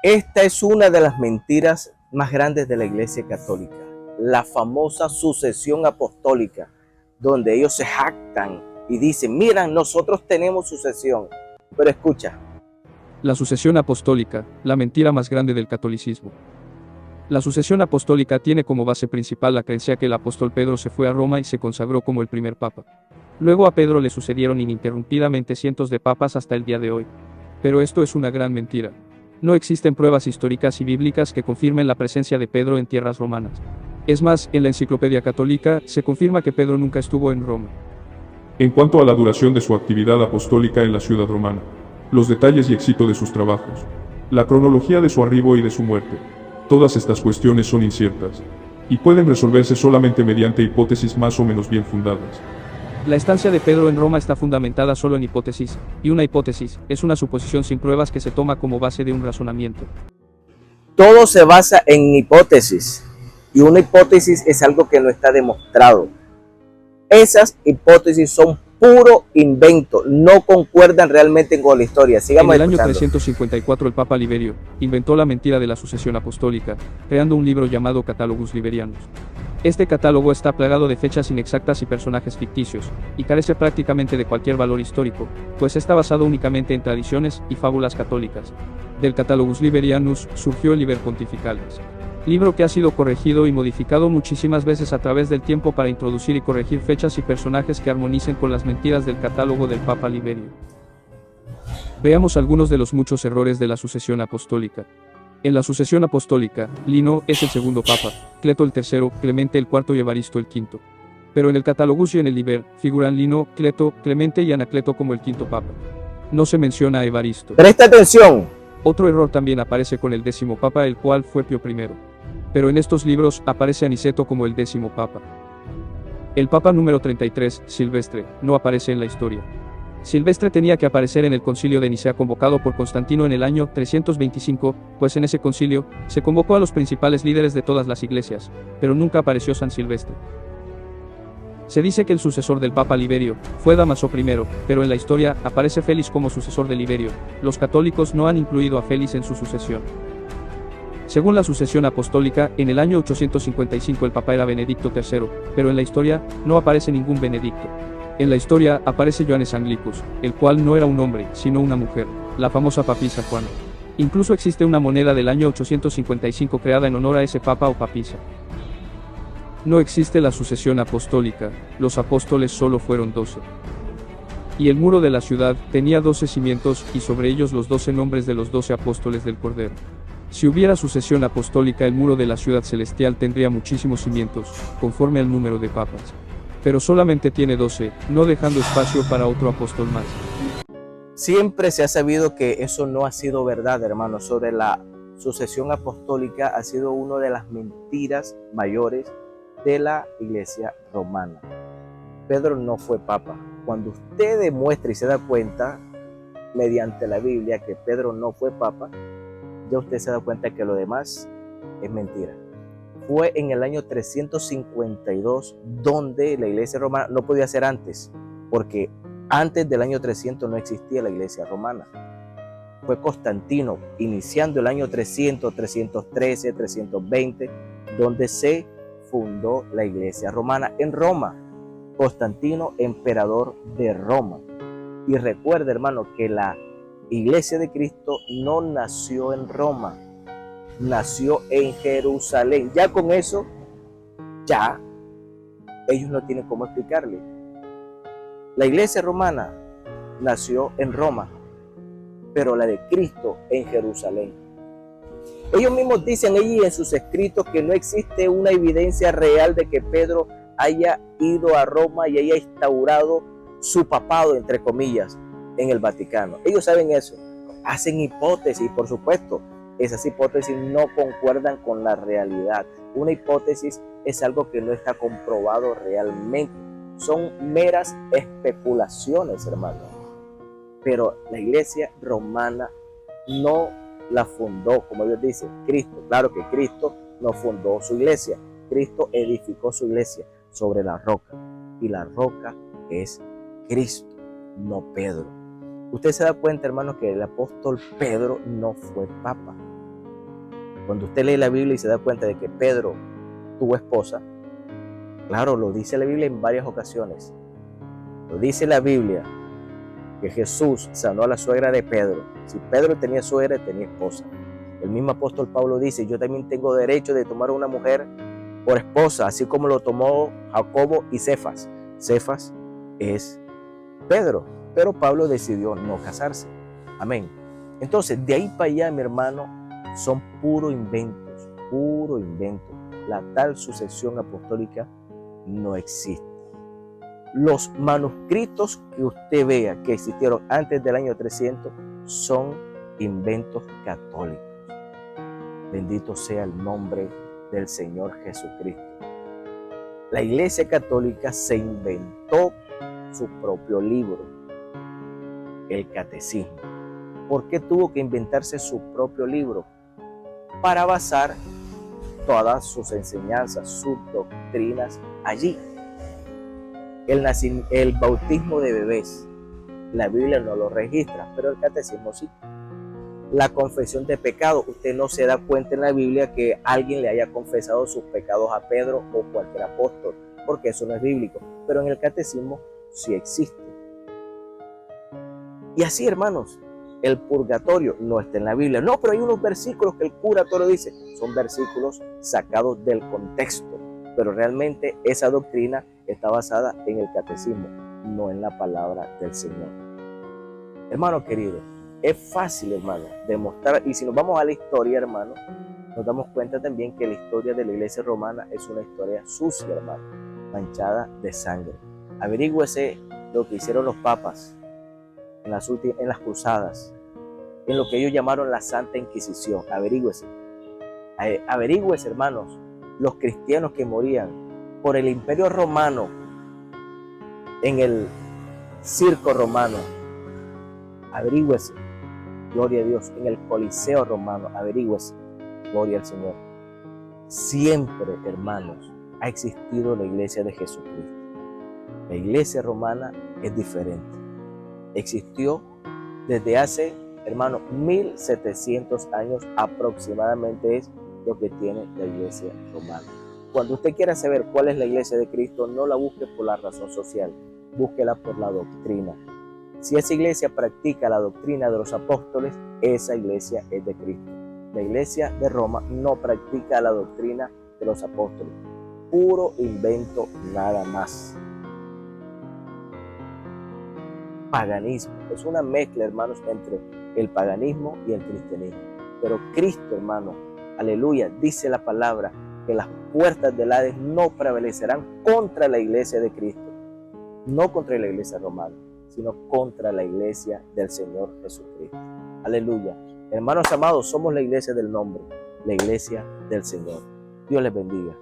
Esta es una de las mentiras más grandes de la Iglesia Católica, la famosa sucesión apostólica, donde ellos se jactan y dicen, mira, nosotros tenemos sucesión. Pero escucha. La sucesión apostólica, la mentira más grande del catolicismo. La sucesión apostólica tiene como base principal la creencia que el apóstol Pedro se fue a Roma y se consagró como el primer papa. Luego a Pedro le sucedieron ininterrumpidamente cientos de papas hasta el día de hoy. Pero esto es una gran mentira. No existen pruebas históricas y bíblicas que confirmen la presencia de Pedro en tierras romanas. Es más, en la Enciclopedia Católica se confirma que Pedro nunca estuvo en Roma. En cuanto a la duración de su actividad apostólica en la ciudad romana, los detalles y éxito de sus trabajos, la cronología de su arribo y de su muerte, todas estas cuestiones son inciertas, y pueden resolverse solamente mediante hipótesis más o menos bien fundadas. La estancia de Pedro en Roma está fundamentada solo en hipótesis, y una hipótesis es una suposición sin pruebas que se toma como base de un razonamiento. Todo se basa en hipótesis, y una hipótesis es algo que no está demostrado. Esas hipótesis son puro invento, no concuerdan realmente con la historia. Sigamos en el año escuchando. 354 el Papa Liberio inventó la mentira de la sucesión apostólica, creando un libro llamado Catalogus Liberianus. Este catálogo está plagado de fechas inexactas y personajes ficticios, y carece prácticamente de cualquier valor histórico, pues está basado únicamente en tradiciones y fábulas católicas. Del Catalogus Liberianus surgió el Liber Pontificalis, libro que ha sido corregido y modificado muchísimas veces a través del tiempo para introducir y corregir fechas y personajes que armonicen con las mentiras del catálogo del Papa Liberio. Veamos algunos de los muchos errores de la sucesión apostólica. En la sucesión apostólica, Lino es el segundo papa, Cleto el tercero, Clemente el cuarto y Evaristo el quinto. Pero en el Catalogus y en el Liber, figuran Lino, Cleto, Clemente y Anacleto como el quinto papa. No se menciona a Evaristo. Presta atención. Otro error también aparece con el décimo papa, el cual fue Pío I. Pero en estos libros aparece Aniceto como el décimo papa. El papa número 33, Silvestre, no aparece en la historia. Silvestre tenía que aparecer en el concilio de Nicea convocado por Constantino en el año 325, pues en ese concilio se convocó a los principales líderes de todas las iglesias, pero nunca apareció San Silvestre. Se dice que el sucesor del Papa Liberio fue Dámaso I, pero en la historia aparece Félix como sucesor de Liberio. Los católicos no han incluido a Félix en su sucesión. Según la sucesión apostólica, en el año 855 el Papa era Benedicto III, pero en la historia no aparece ningún Benedicto. En la historia aparece Johannes Anglicus, el cual no era un hombre, sino una mujer, la famosa papisa Juana. Incluso existe una moneda del año 855 creada en honor a ese papa o papisa. No existe la sucesión apostólica, los apóstoles solo fueron 12. Y el muro de la ciudad tenía 12 cimientos, y sobre ellos los 12 nombres de los 12 apóstoles del Cordero. Si hubiera sucesión apostólica, el muro de la ciudad celestial tendría muchísimos cimientos, conforme al número de papas. Pero solamente tiene 12, no dejando espacio para otro apóstol más. Siempre se ha sabido que eso no ha sido verdad, hermanos. Sobre la sucesión apostólica ha sido una de las mentiras mayores de la Iglesia romana. Pedro no fue papa. Cuando usted demuestra y se da cuenta, mediante la Biblia, que Pedro no fue papa, ya usted se da cuenta que lo demás es mentira. Fue en el año 352 donde la iglesia romana no podía ser antes, porque antes del año 300 no existía la iglesia romana. Fue Constantino, iniciando el año 300, 313, 320, donde se fundó la iglesia romana en Roma. Constantino, emperador de Roma. Y recuerda, hermano, que la iglesia de Cristo no nació en Roma, nació en Jerusalén. Ya con eso, ya ellos no tienen cómo explicarle. La iglesia romana nació en Roma, pero la de Cristo en Jerusalén. Ellos mismos dicen allí en sus escritos que no existe una evidencia real de que Pedro haya ido a Roma y haya instaurado su papado, entre comillas, en el Vaticano. Ellos saben eso, hacen hipótesis, por supuesto. Esas hipótesis no concuerdan con la realidad. Una hipótesis es algo que no está comprobado realmente. Son meras especulaciones, hermano. Pero la iglesia romana no la fundó, como Dios dice, Cristo. Claro que Cristo no fundó su iglesia. Cristo edificó su iglesia sobre la roca. Y la roca es Cristo, no Pedro. Usted se da cuenta, hermano, que el apóstol Pedro no fue papa. Cuando usted lee la Biblia y se da cuenta de que Pedro tuvo esposa, claro, lo dice la Biblia en varias ocasiones. Lo dice la Biblia que Jesús sanó a la suegra de Pedro. Si Pedro tenía suegra, tenía esposa. El mismo apóstol Pablo dice, yo también tengo derecho de tomar a una mujer por esposa, así como lo tomó Jacobo y Cefas. Cefas es Pedro, pero Pablo decidió no casarse. Amén. Entonces, de ahí para allá, mi hermano, son puro inventos, puro invento. La tal sucesión apostólica no existe. Los manuscritos que usted vea que existieron antes del año 300 son inventos católicos. Bendito sea el nombre del Señor Jesucristo. La Iglesia Católica se inventó su propio libro, el Catecismo. ¿Por qué tuvo que inventarse su propio libro? Para basar todas sus enseñanzas, sus doctrinas allí. El bautismo de bebés, la Biblia no lo registra, pero el Catecismo sí. La confesión de pecado, usted no se da cuenta en la Biblia que alguien le haya confesado sus pecados a Pedro o cualquier apóstol, porque eso no es bíblico, pero en el Catecismo sí existe. Y así, hermanos, el purgatorio no está en la Biblia. No, pero hay unos versículos que el curatorio dice, son versículos sacados del contexto, pero realmente esa doctrina está basada en el Catecismo, no en la palabra del Señor. Hermano querido, es fácil, hermano, demostrar, y si nos vamos a la historia, hermano, nos damos cuenta también que la historia de la iglesia romana es una historia sucia, hermano, manchada de sangre. Averígüese lo que hicieron los papas en las cruzadas, en lo que ellos llamaron la Santa Inquisición. Averígüese. Averígüese, hermanos, los cristianos que morían por el Imperio Romano en el circo romano. Averígüese. Gloria a Dios, en el Coliseo romano, averígüese, gloria al Señor. Siempre, hermanos, ha existido la iglesia de Jesucristo. La iglesia romana es diferente. Existió desde hace, hermanos, 1700 años aproximadamente es lo que tiene la iglesia romana. Cuando usted quiera saber cuál es la iglesia de Cristo, no la busque por la razón social, búsquela por la doctrina. Si esa iglesia practica la doctrina de los apóstoles, esa iglesia es de Cristo. La iglesia de Roma no practica la doctrina de los apóstoles. Puro invento, nada más. Paganismo. Es una mezcla, hermanos, entre el paganismo y el cristianismo. Pero Cristo, hermano, aleluya, dice la palabra que las puertas del Hades no prevalecerán contra la iglesia de Cristo. No contra la iglesia romana, sino contra la iglesia del Señor Jesucristo. Aleluya. Hermanos amados, somos la iglesia del nombre, la iglesia del Señor. Dios les bendiga.